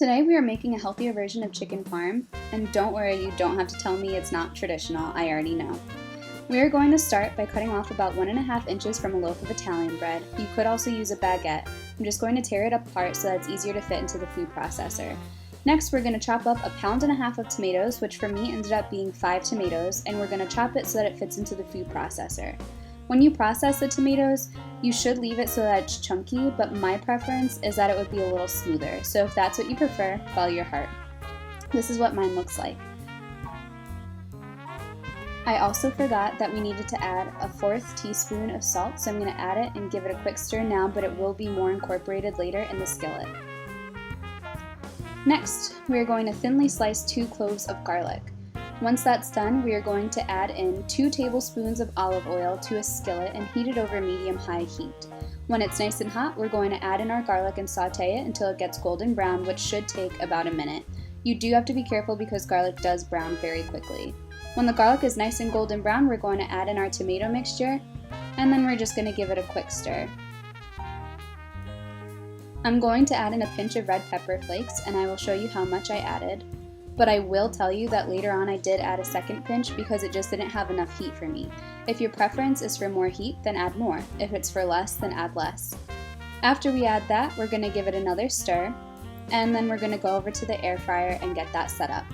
Today we are making a healthier version of chicken parm, and don't worry, you don't have to tell me it's not traditional, I already know. We are going to start by cutting off about 1.5 inches from a loaf of Italian bread. You could also use a baguette. I'm just going to tear it apart so that it's easier to fit into the food processor. Next, we're going to chop up 1.5 pounds of tomatoes, which for me ended up being 5 tomatoes, and we're going to chop it so that it fits into the food processor. When you process the tomatoes, you should leave it so that it's chunky, but my preference is that it would be a little smoother. So if that's what you prefer, follow your heart. This is what mine looks like. I also forgot that we needed to add 1/4 teaspoon of salt, so I'm going to add it and give it a quick stir now, but it will be more incorporated later in the skillet. Next, we are going to thinly slice 2 cloves of garlic. Once that's done, we are going to add in 2 tablespoons of olive oil to a skillet and heat it over medium-high heat. When it's nice and hot, we're going to add in our garlic and saute it until it gets golden brown, which should take about a minute. You do have to be careful because garlic does brown very quickly. When the garlic is nice and golden brown, we're going to add in our tomato mixture, and then we're just going to give it a quick stir. I'm going to add in a pinch of red pepper flakes, and I will show you how much I added. But I will tell you that later on I did add a second pinch because it just didn't have enough heat for me. If your preference is for more heat, then add more. If it's for less, then add less. After we add that, we're going to give it another stir, and then we're going to go over to the air fryer and get that set up.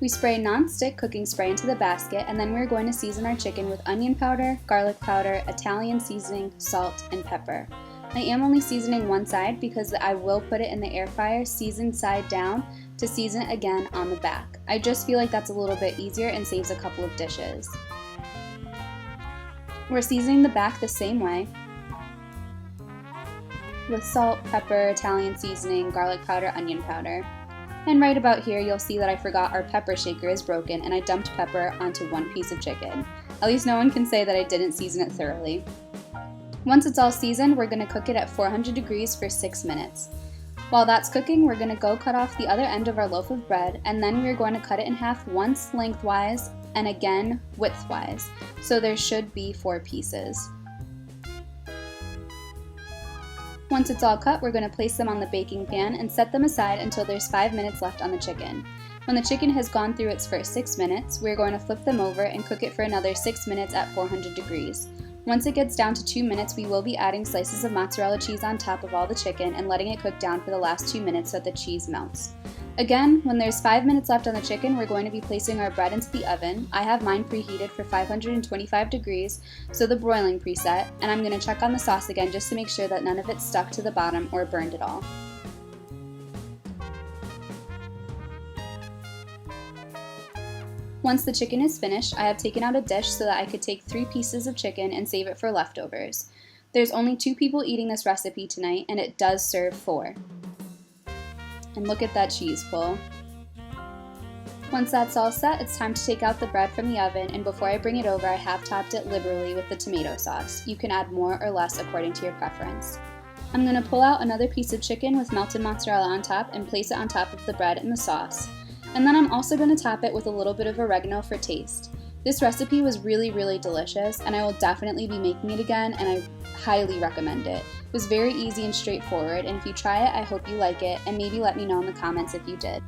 We spray non-stick cooking spray into the basket, and then we're going to season our chicken with onion powder, garlic powder, Italian seasoning, salt, and pepper. I am only seasoning one side because I will put it in the air fryer seasoned side down to season it again on the back. I just feel like that's a little bit easier and saves a couple of dishes. We're seasoning the back the same way with salt, pepper, Italian seasoning, garlic powder, onion powder. And right about here you'll see that I forgot our pepper shaker is broken and I dumped pepper onto one piece of chicken. At least no one can say that I didn't season it thoroughly. Once it's all seasoned, we're going to cook it at 400 degrees for 6 minutes. While that's cooking, we're going to go cut off the other end of our loaf of bread, and then we're going to cut it in half once lengthwise and again widthwise. So there should be 4 pieces. Once it's all cut, we're going to place them on the baking pan and set them aside until there's 5 minutes left on the chicken. When the chicken has gone through its first 6 minutes, we're going to flip them over and cook it for another 6 minutes at 400 degrees. Once it gets down to 2 minutes, we will be adding slices of mozzarella cheese on top of all the chicken and letting it cook down for the last 2 minutes so that the cheese melts. Again, when there's 5 minutes left on the chicken, we're going to be placing our bread into the oven. I have mine preheated for 525 degrees, so the broiling preset, and I'm going to check on the sauce again just to make sure that none of it's stuck to the bottom or burned at all. Once the chicken is finished, I have taken out a dish so that I could take 3 pieces of chicken and save it for leftovers. There's only 2 people eating this recipe tonight, and it does serve 4. And look at that cheese pull. Once that's all set, it's time to take out the bread from the oven, and before I bring it over, I have topped it liberally with the tomato sauce. You can add more or less according to your preference. I'm going to pull out another piece of chicken with melted mozzarella on top and place it on top of the bread and the sauce. And then I'm also going to top it with a little bit of oregano for taste. This recipe was really delicious, and I will definitely be making it again, and I highly recommend it. It was very easy and straightforward, and if you try it, I hope you like it, and maybe let me know in the comments if you did.